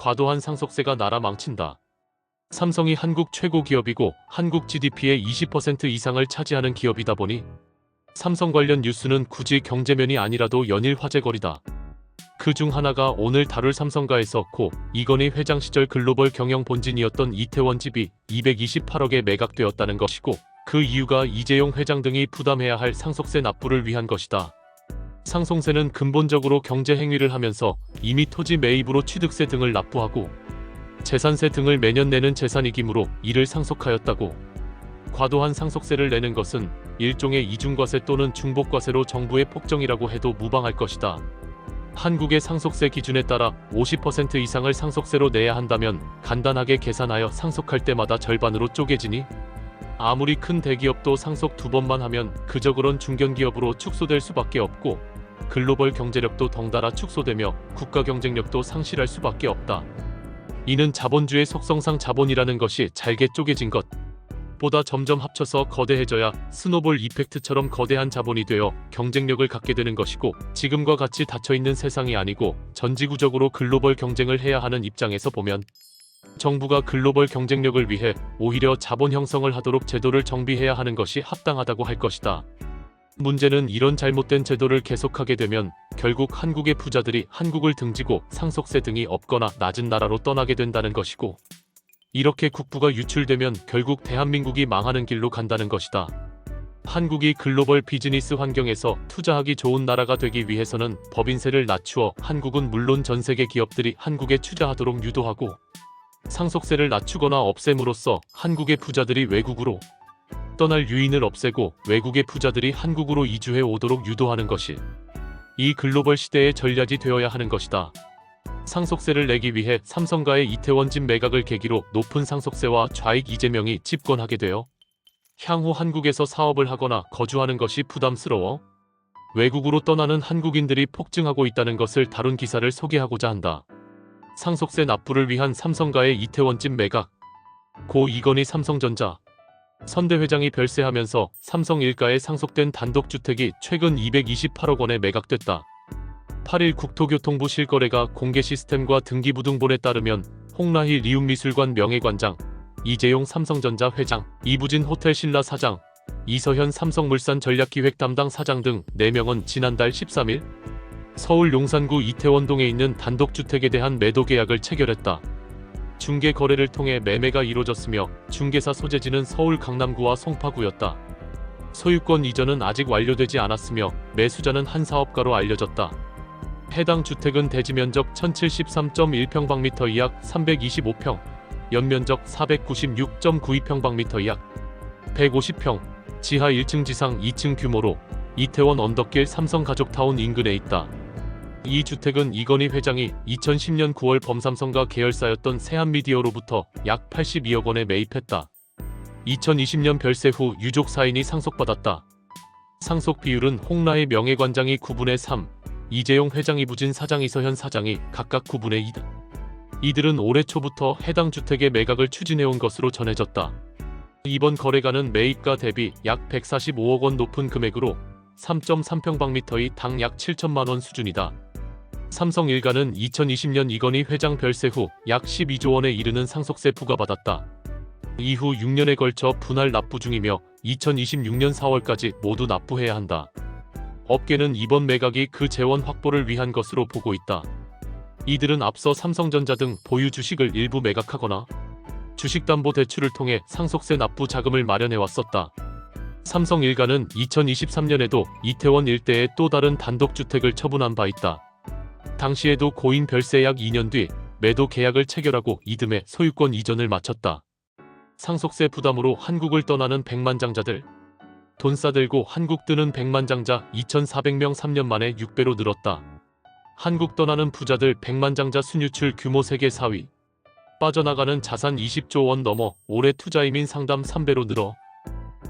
과도한 상속세가 나라 망친다. 삼성이 한국 최고 기업이고 한국 GDP의 20% 이상을 차지하는 기업이다 보니 삼성 관련 뉴스는 굳이 경제면이 아니라도 연일 화제거리다. 그 중 하나가 오늘 다룰 삼성가에서 고 이건희 회장 시절 글로벌 경영 본진이었던 이태원 집이 228억에 매각되었다는 것이고, 그 이유가 이재용 회장 등이 부담해야 할 상속세 납부를 위한 것이다. 상속세는 근본적으로 경제 행위를 하면서 이미 토지 매입으로 취득세 등을 납부하고 재산세 등을 매년 내는 재산이기므로 이를 상속하였다고. 과도한 상속세를 내는 것은 일종의 이중과세 또는 중복과세로 정부의 폭정이라고 해도 무방할 것이다. 한국의 상속세 기준에 따라 50% 이상을 상속세로 내야 한다면 간단하게 계산하여 상속할 때마다 절반으로 쪼개지니 아무리 큰 대기업도 상속 2번만 하면 그저 그런 중견기업으로 축소될 수밖에 없고, 글로벌 경제력도 덩달아 축소되며 국가 경쟁력도 상실할 수밖에 없다. 이는 자본주의 속성상 자본이라는 것이 잘게 쪼개진 것 보다 점점 합쳐서 거대해져야 스노볼 이펙트처럼 거대한 자본이 되어 경쟁력을 갖게 되는 것이고, 지금과 같이 닫혀있는 세상이 아니고 전지구적으로 글로벌 경쟁을 해야 하는 입장에서 보면 정부가 글로벌 경쟁력을 위해 오히려 자본 형성을 하도록 제도를 정비해야 하는 것이 합당하다고 할 것이다. 문제는 이런 잘못된 제도를 계속하게 되면 결국 한국의 부자들이 한국을 등지고 상속세 등이 없거나 낮은 나라로 떠나게 된다는 것이고, 이렇게 국부가 유출되면 결국 대한민국이 망하는 길로 간다는 것이다. 한국이 글로벌 비즈니스 환경에서 투자하기 좋은 나라가 되기 위해서는 법인세를 낮추어 한국은 물론 전세계 기업들이 한국에 투자하도록 유도하고, 상속세를 낮추거나 없앰으로써 한국의 부자들이 외국으로 떠날 유인을 없애고 외국의 부자들이 한국으로 이주해 오도록 유도하는 것이 이 글로벌 시대의 전략이 되어야 하는 것이다. 상속세를 내기 위해 삼성가의 이태원 집 매각을 계기로 높은 상속세와 좌익 이재명이 집권하게 되어 향후 한국에서 사업을 하거나 거주하는 것이 부담스러워 외국으로 떠나는 한국인들이 폭증하고 있다는 것을 다룬 기사를 소개하고자 한다. 상속세 납부를 위한 삼성가의 이태원 집 매각. 고 이건희 삼성전자 선대 회장이 별세하면서 삼성 일가에 상속된 단독주택이 최근 228억 원에 매각됐다. 8일 국토교통부 실거래가 공개 시스템과 등기부등본에 따르면 홍라희 리움미술관 명예관장, 이재용 삼성전자 회장, 이부진 호텔신라 사장, 이서현 삼성물산 전략기획 담당 사장 등 4명은 지난달 13일 서울 용산구 이태원동에 있는 단독주택에 대한 매도 계약을 체결했다. 중개 거래를 통해 매매가 이루어졌으며 중개사 소재지는 서울 강남구와 송파구였다. 소유권 이전은 아직 완료되지 않았으며 매수자는 한 사업가로 알려졌다. 해당 주택은 대지면적 1073.1평방미터 약 325평, 연면적 496.92평방미터 약 150평, 지하 1층 지상 2층 규모로 이태원 언덕길 삼성가족타운 인근에 있다. 이 주택은 이건희 회장이 2010년 9월 범삼성가 계열사였던 세한미디어로부터 약 82억 원에 매입했다. 2020년 별세 후 유족 사인이 상속받았다. 상속 비율은 홍라의 명예관장이 9분의 3, 이재용 회장, 이부진 사장, 이서현 사장이 각각 9분의 2다. 이들은 올해 초부터 해당 주택의 매각을 추진해온 것으로 전해졌다. 이번 거래가는 매입가 대비 약 145억 원 높은 금액으로 3.3평방미터의 당 약 7천만 원 수준이다. 삼성 일가는 2020년 이건희 회장 별세 후 약 12조 원에 이르는 상속세 부과받았다. 이후 6년에 걸쳐 분할 납부 중이며 2026년 4월까지 모두 납부해야 한다. 업계는 이번 매각이 그 재원 확보를 위한 것으로 보고 있다. 이들은 앞서 삼성전자 등 보유 주식을 일부 매각하거나 주식담보대출을 통해 상속세 납부 자금을 마련해왔었다. 삼성 일가는 2023년에도 이태원 일대에 또 다른 단독주택을 처분한 바 있다. 당시에도 고인 별세 약 2년 뒤 매도 계약을 체결하고 이듬해 소유권 이전을 마쳤다. 상속세 부담으로 한국을 떠나는 백만장자들. 돈 싸들고 한국 뜨는 백만장자 2,400명 3년 만에 6배로 늘었다. 한국 떠나는 부자들 백만장자 순유출 규모 세계 4위. 빠져나가는 자산 20조 원 넘어 올해 투자이민 상담 3배로 늘어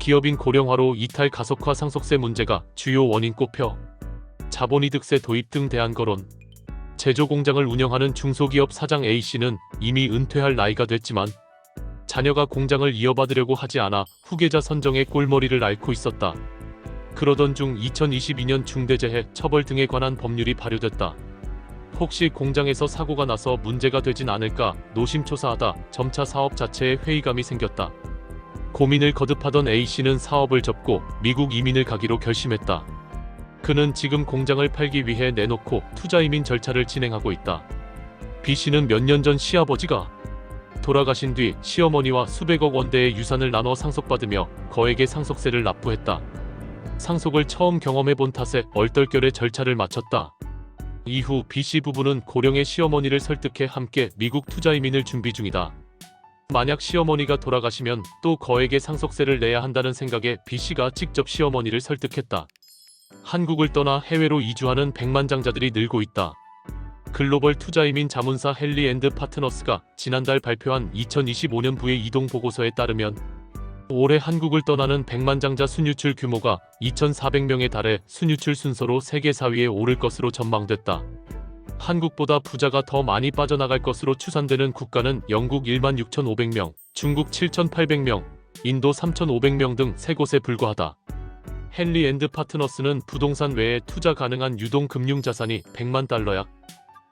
기업인 고령화로 이탈 가속화 상속세 문제가 주요 원인 꼽혀 자본이득세 도입 등 대안거론. 제조공장을 운영하는 중소기업 사장 A씨는 이미 은퇴할 나이가 됐지만 자녀가 공장을 이어받으려고 하지 않아 후계자 선정에 꼴머리를 앓고 있었다. 그러던 중 2022년 중대재해 처벌 등에 관한 법률이 발효됐다. 혹시 공장에서 사고가 나서 문제가 되진 않을까 노심초사하다 점차 사업 자체에 회의감이 생겼다. 고민을 거듭하던 A씨는 사업을 접고 미국 이민을 가기로 결심했다. 그는 지금 공장을 팔기 위해 내놓고 투자 이민 절차를 진행하고 있다. B씨는 몇 년 전 시아버지가 돌아가신 뒤 시어머니와 수백억 원대의 유산을 나눠 상속받으며 거액의 상속세를 납부했다. 상속을 처음 경험해본 탓에 얼떨결에 절차를 마쳤다. 이후 B씨 부부는 고령의 시어머니를 설득해 함께 미국 투자 이민을 준비 중이다. 만약 시어머니가 돌아가시면 또 거액의 상속세를 내야 한다는 생각에 B씨가 직접 시어머니를 설득했다. 한국을 떠나 해외로 이주하는 백만장자들이 늘고 있다. 글로벌 투자이민 자문사 헨리 앤드 파트너스가 지난달 발표한 2025년 부의 이동 보고서에 따르면 올해 한국을 떠나는 백만장자 순유출 규모가 2,400명에 달해 순유출 순서로 세계 4위에 오를 것으로 전망됐다. 한국보다 부자가 더 많이 빠져나갈 것으로 추산되는 국가는 영국 16,500명, 중국 7,800명, 인도 3,500명 등 3곳에 불과하다. 헨리 앤드 파트너스는 부동산 외에 투자 가능한 유동 금융 자산이 100만 달러 약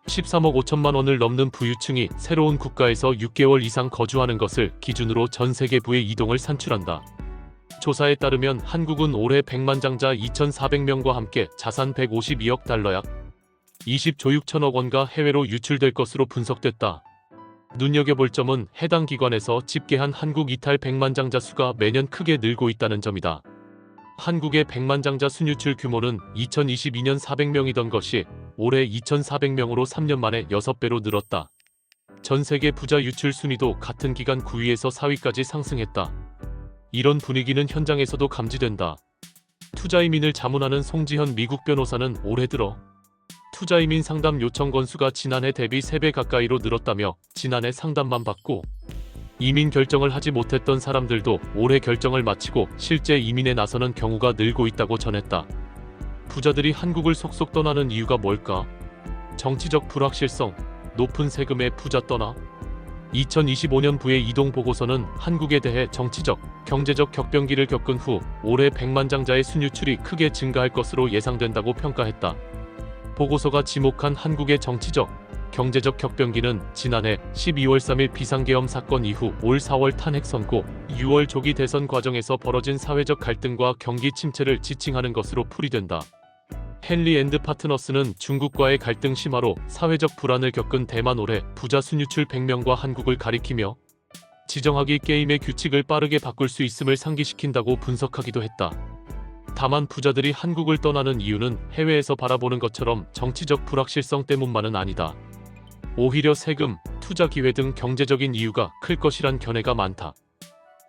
13억 5천만 원을 넘는 부유층이 새로운 국가에서 6개월 이상 거주하는 것을 기준으로 전 세계 부의 이동을 산출한다. 조사에 따르면 한국은 올해 백만장자 2,400명과 함께 자산 152억 달러 약 20조 6천억 원가 해외로 유출될 것으로 분석됐다. 눈여겨볼 점은 해당 기관에서 집계한 한국 이탈 백만장자 수가 매년 크게 늘고 있다는 점이다. 한국의 백만장자 순유출 규모는 2022년 400명이던 것이 올해 2,400명으로 3년 만에 6배로 늘었다. 전 세계 부자 유출 순위도 같은 기간 9위에서 4위까지 상승했다. 이런 분위기는 현장에서도 감지된다. 투자이민을 자문하는 송지현 미국 변호사는 올해 들어 투자이민 상담 요청 건수가 지난해 대비 3배 가까이로 늘었다며 지난해 상담만 받고 이민 결정을 하지 못했던 사람들도 올해 결정을 마치고 실제 이민에 나서는 경우가 늘고 있다고 전했다. 부자들이 한국을 속속 떠나는 이유가 뭘까? 정치적 불확실성, 높은 세금에 부자 떠나? 2025년 부의 이동 보고서는 한국에 대해 정치적, 경제적 격변기를 겪은 후 올해 백만장자의 순유출이 크게 증가할 것으로 예상된다고 평가했다. 보고서가 지목한 한국의 정치적, 경제적 격변기는 지난해 12월 3일 비상계엄 사건 이후 올 4월 탄핵 선고, 6월 조기 대선 과정에서 벌어진 사회적 갈등과 경기 침체를 지칭하는 것으로 풀이된다. 헨리 앤드 파트너스는 중국과의 갈등 심화로 사회적 불안을 겪은 대만 올해 부자 순유출 100명과 한국을 가리키며 지정학이 게임의 규칙을 빠르게 바꿀 수 있음을 상기시킨다고 분석하기도 했다. 다만 부자들이 한국을 떠나는 이유는 해외에서 바라보는 것처럼 정치적 불확실성 때문만은 아니다. 오히려 세금, 투자 기회 등 경제적인 이유가 클 것이란 견해가 많다.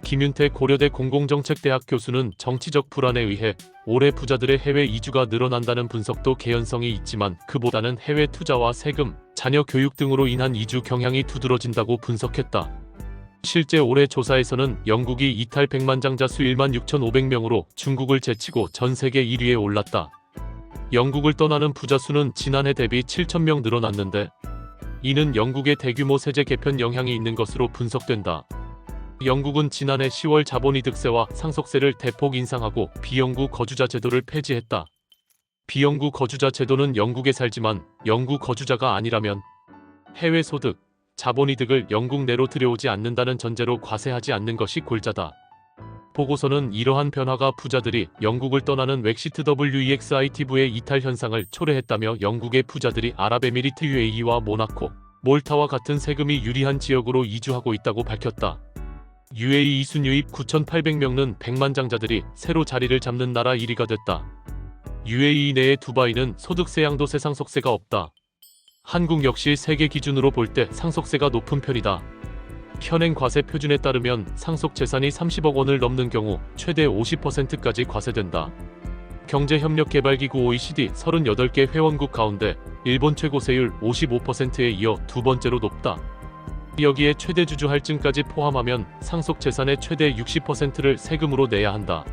김윤태 고려대 공공정책대학 교수는 정치적 불안에 의해 올해 부자들의 해외 이주가 늘어난다는 분석도 개연성이 있지만 그보다는 해외 투자와 세금, 자녀 교육 등으로 인한 이주 경향이 두드러진다고 분석했다. 실제 올해 조사에서는 영국이 이탈 백만장자 수 16,500명으로 중국을 제치고 전 세계 1위에 올랐다. 영국을 떠나는 부자 수는 지난해 대비 7,000명 늘어났는데 이는 영국의 대규모 세제 개편 영향이 있는 것으로 분석된다. 영국은 지난해 10월 자본이득세와 상속세를 대폭 인상하고 비영구 거주자 제도를 폐지했다. 비영구 거주자 제도는 영국에 살지만 영구 거주자가 아니라면 해외 소득, 자본이득을 영국 내로 들여오지 않는다는 전제로 과세하지 않는 것이 골자다. 보고서는 이러한 변화가 부자들이 영국을 떠나는 웩시트 WEXIT부의 이탈 현상을 초래했다며 영국의 부자들이 아랍에미리트 UAE와 모나코, 몰타와 같은 세금이 유리한 지역으로 이주하고 있다고 밝혔다. UAE 순유입 9,800명은 백만장자들이 새로 자리를 잡는 나라 1위가 됐다. UAE 내의 두바이는 소득세 양도세 상속세가 없다. 한국 역시 세계 기준으로 볼 때 상속세가 높은 편이다. 현행 과세 표준에 따르면 상속 재산이 30억 원을 넘는 경우 최대 50%까지 과세된다. 경제협력개발기구 OECD 38개 회원국 가운데 일본 최고세율 55%에 이어 두 번째로 높다. 여기에 최대 주주 할증까지 포함하면 상속 재산의 최대 60%를 세금으로 내야 한다.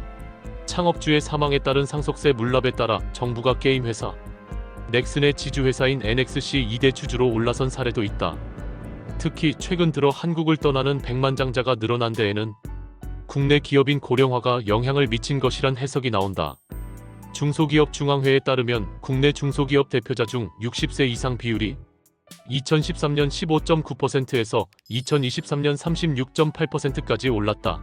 창업주의 사망에 따른 상속세 물납에 따라 정부가 게임 회사, 넥슨의 지주회사인 NXC 2대 주주로 올라선 사례도 있다. 특히 최근 들어 한국을 떠나는 백만장자가 늘어난 데에는 국내 기업인 고령화가 영향을 미친 것이란 해석이 나온다. 중소기업 중앙회에 따르면 국내 중소기업 대표자 중 60세 이상 비율이 2013년 15.9%에서 2023년 36.8%까지 올랐다.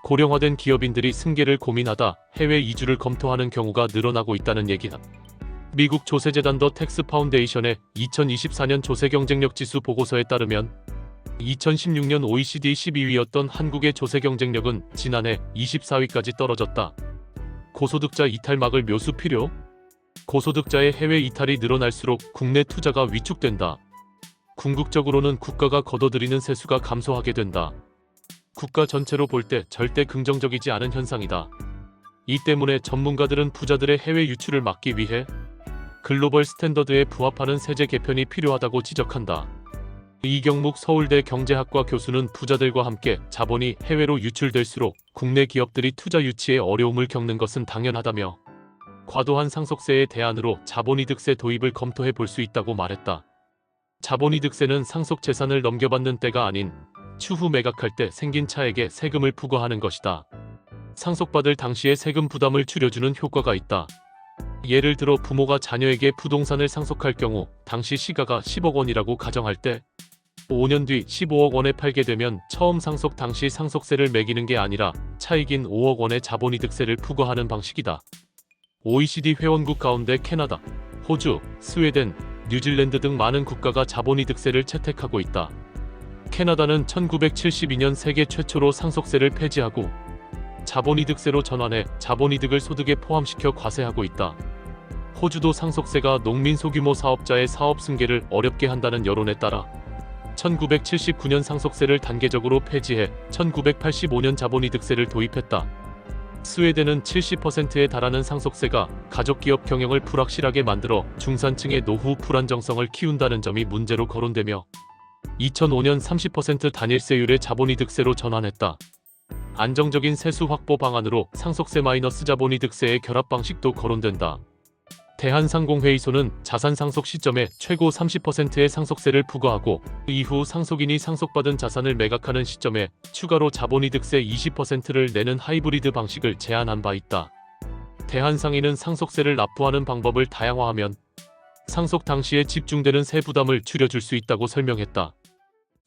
고령화된 기업인들이 승계를 고민하다 해외 이주를 검토하는 경우가 늘어나고 있다는 얘기다. 미국 조세재단 더 텍스 파운데이션의 2024년 조세경쟁력 지수 보고서에 따르면 2016년 OECD 12위였던 한국의 조세경쟁력은 지난해 24위까지 떨어졌다. 고소득자 이탈막을 묘수 필요? 고소득자의 해외 이탈이 늘어날수록 국내 투자가 위축된다. 궁극적으로는 국가가 걷어들이는 세수가 감소하게 된다. 국가 전체로 볼 때 절대 긍정적이지 않은 현상이다. 이 때문에 전문가들은 부자들의 해외 유출을 막기 위해 글로벌 스탠더드에 부합하는 세제 개편이 필요하다고 지적한다. 이경묵 서울대 경제학과 교수는 부자들과 함께 자본이 해외로 유출될수록 국내 기업들이 투자 유치에 어려움을 겪는 것은 당연하다며 과도한 상속세의 대안으로 자본이득세 도입을 검토해 볼 수 있다고 말했다. 자본이득세는 상속재산을 넘겨받는 때가 아닌 추후 매각할 때 생긴 차액에 세금을 부과하는 것이다. 상속받을 당시의 세금 부담을 줄여주는 효과가 있다. 예를 들어 부모가 자녀에게 부동산을 상속할 경우 당시 시가가 10억 원이라고 가정할 때 5년 뒤 15억 원에 팔게 되면 처음 상속 당시 상속세를 매기는 게 아니라 차익인 5억 원의 자본이득세를 부과하는 방식이다. OECD 회원국 가운데 캐나다, 호주, 스웨덴, 뉴질랜드 등 많은 국가가 자본이득세를 채택하고 있다. 캐나다는 1972년 세계 최초로 상속세를 폐지하고 자본이득세로 전환해 자본이득을 소득에 포함시켜 과세하고 있다. 호주도 상속세가 농민 소규모 사업자의 사업 승계를 어렵게 한다는 여론에 따라 1979년 상속세를 단계적으로 폐지해 1985년 자본이득세를 도입했다. 스웨덴은 70%에 달하는 상속세가 가족기업 경영을 불확실하게 만들어 중산층의 노후 불안정성을 키운다는 점이 문제로 거론되며 2005년 30% 단일세율의 자본이득세로 전환했다. 안정적인 세수 확보 방안으로 상속세 마이너스 자본이득세의 결합 방식도 거론된다. 대한상공회의소는 자산 상속 시점에 최고 30%의 상속세를 부과하고 이후 상속인이 상속받은 자산을 매각하는 시점에 추가로 자본이득세 20%를 내는 하이브리드 방식을 제안한 바 있다. 대한상인은 상속세를 납부하는 방법을 다양화하면 상속 당시에 집중되는 세 부담을 줄여줄 수 있다고 설명했다.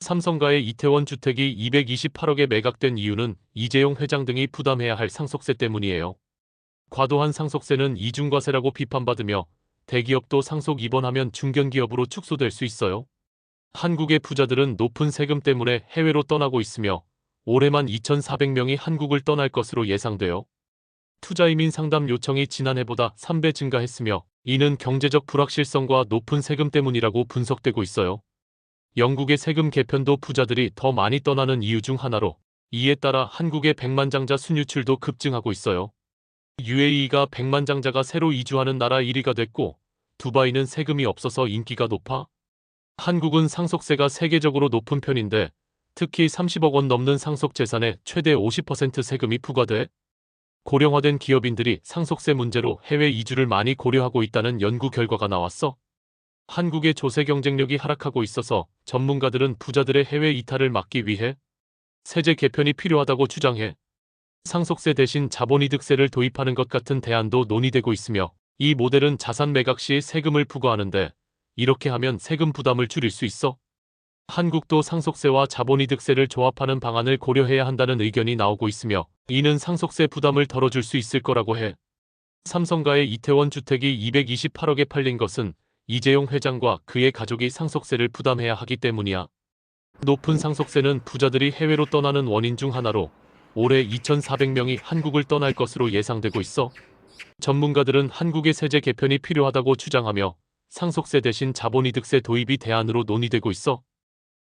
삼성가의 이태원 주택이 228억에 매각된 이유는 이재용 회장 등이 부담해야 할 상속세 때문이에요. 과도한 상속세는 이중과세라고 비판받으며 대기업도 상속 입원하면 중견기업으로 축소될 수 있어요. 한국의 부자들은 높은 세금 때문에 해외로 떠나고 있으며 올해만 2,400명이 한국을 떠날 것으로 예상돼요. 투자이민 상담 요청이 지난해보다 3배 증가했으며 이는 경제적 불확실성과 높은 세금 때문이라고 분석되고 있어요. 영국의 세금 개편도 부자들이 더 많이 떠나는 이유 중 하나로 이에 따라 한국의 백만장자 순유출도 급증하고 있어요. UAE가 백만장자가 새로 이주하는 나라 1위가 됐고 두바이는 세금이 없어서 인기가 높아 한국은 상속세가 세계적으로 높은 편인데 특히 30억 원 넘는 상속재산에 최대 50% 세금이 부과돼 고령화된 기업인들이 상속세 문제로 해외 이주를 많이 고려하고 있다는 연구 결과가 나왔어. 한국의 조세 경쟁력이 하락하고 있어서 전문가들은 부자들의 해외 이탈을 막기 위해 세제 개편이 필요하다고 주장해 상속세 대신 자본이득세를 도입하는 것 같은 대안도 논의되고 있으며 이 모델은 자산 매각 시 세금을 부과하는데 이렇게 하면 세금 부담을 줄일 수 있어. 한국도 상속세와 자본이득세를 조합하는 방안을 고려해야 한다는 의견이 나오고 있으며 이는 상속세 부담을 덜어줄 수 있을 거라고 해. 삼성가의 이태원 주택이 228억에 팔린 것은 이재용 회장과 그의 가족이 상속세를 부담해야 하기 때문이야. 높은 상속세는 부자들이 해외로 떠나는 원인 중 하나로 올해 2,400명이 한국을 떠날 것으로 예상되고 있어. 전문가들은 한국의 세제 개편이 필요하다고 주장하며 상속세 대신 자본이득세 도입이 대안으로 논의되고 있어.